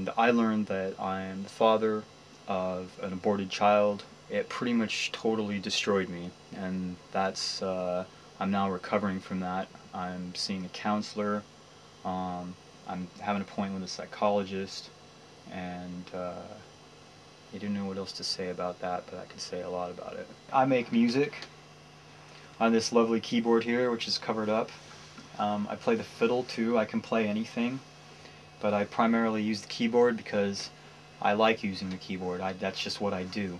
and I learned that I'm the father of an aborted child, it pretty much totally destroyed me, and I'm now recovering from that. I'm seeing a counselor, I'm having an appointment with a psychologist, and I don't know what else to say about that, but I can say a lot about it. I make music on this lovely keyboard here, which is covered up. I play the fiddle too. I can play anything, but I primarily use the keyboard because I like using the keyboard. That's just what I do.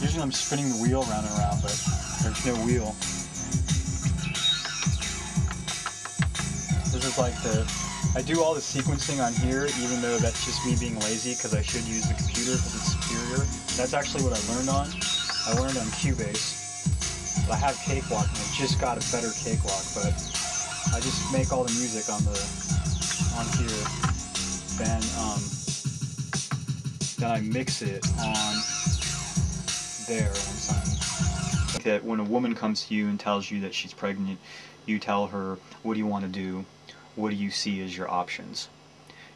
Usually I'm spinning the wheel round and around, but there's no wheel. This is like I do all the sequencing on here, even though that's just me being lazy because I should use the computer because it's superior. That's actually what I learned on. I learned on Cubase. But I have Cakewalk and I just got a better Cakewalk, but I just make all the music on here. Then I mix it on there that when a woman comes to you and tells you that she's pregnant, you tell her, what do you want to do? What do you see as your options?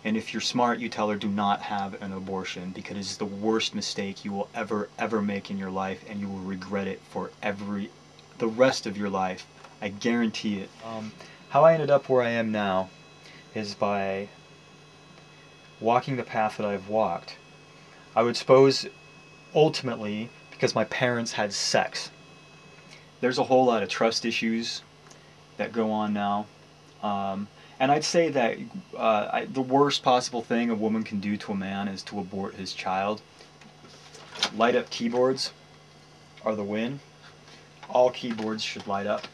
And if you're smart, you tell her, do not have an abortion, because it's the worst mistake you will ever make in your life, and you will regret it for the rest of your life. I guarantee it. How I ended up where I am now is by walking the path that I've walked. I would suppose ultimately because my parents had sex. There's a whole lot of trust issues that go on now. And I'd say that the worst possible thing a woman can do to a man is to abort his child. Light up keyboards are the win. All keyboards should light up.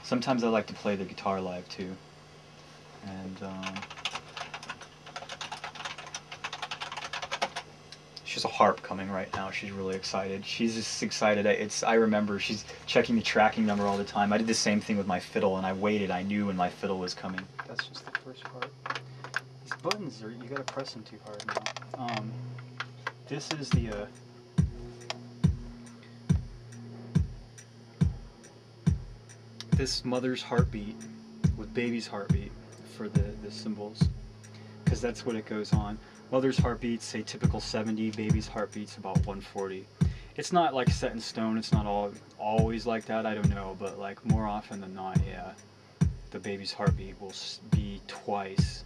Sometimes I like to play the guitar live too. And she's a harp coming right now. She's really excited. She's just excited. I remember she's checking the tracking number all the time. I did the same thing with my fiddle, and I waited. I knew when my fiddle was coming. That's just the first part. These buttons you gotta press them too hard now. This is this mother's heartbeat with baby's heartbeat for the cymbals, because that's what it goes on. Mother's heartbeat's say typical 70, baby's heartbeat's about 140. It's not like set in stone, it's not always like that, I don't know, but like more often than not, yeah, the baby's heartbeat will be twice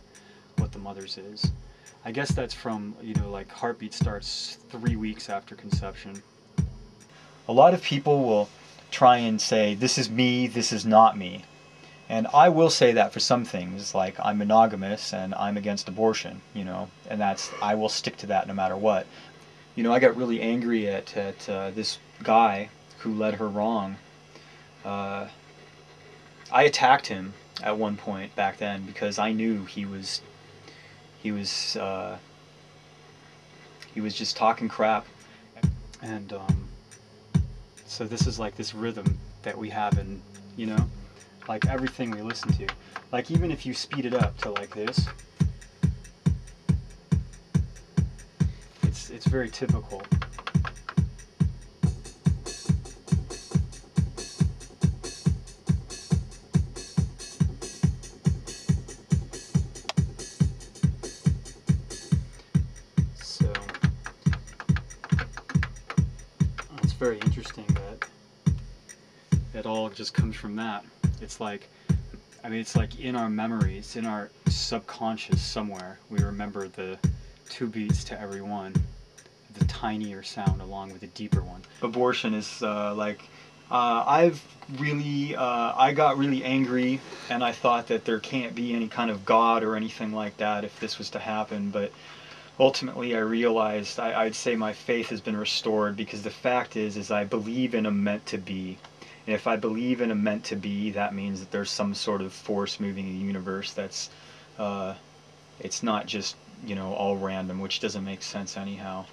what the mother's is. I guess that's from, like heartbeat starts 3 weeks after conception. A lot of people will try and say, this is me, this is not me. And I will say that for some things, like I'm monogamous and I'm against abortion, and I will stick to that no matter what. I got really angry at this guy who led her wrong. I attacked him at one point back then because I knew he was just talking crap. And so this is like this rhythm that we have in, like everything we listen to. Like even if you speed it up to like this, it's very typical. So it's very interesting that it all just comes from that. It's like, it's like in our memories, in our subconscious somewhere, we remember the 2 beats to every one, the tinier sound along with the deeper one. Abortion is I got really angry, and I thought that there can't be any kind of God or anything like that if this was to happen, but ultimately I realized I'd say my faith has been restored, because the fact is I believe in a meant to be. And if I believe in a meant to be, that means that there's some sort of force moving in the universe that's, it's not just, all random, which doesn't make sense anyhow.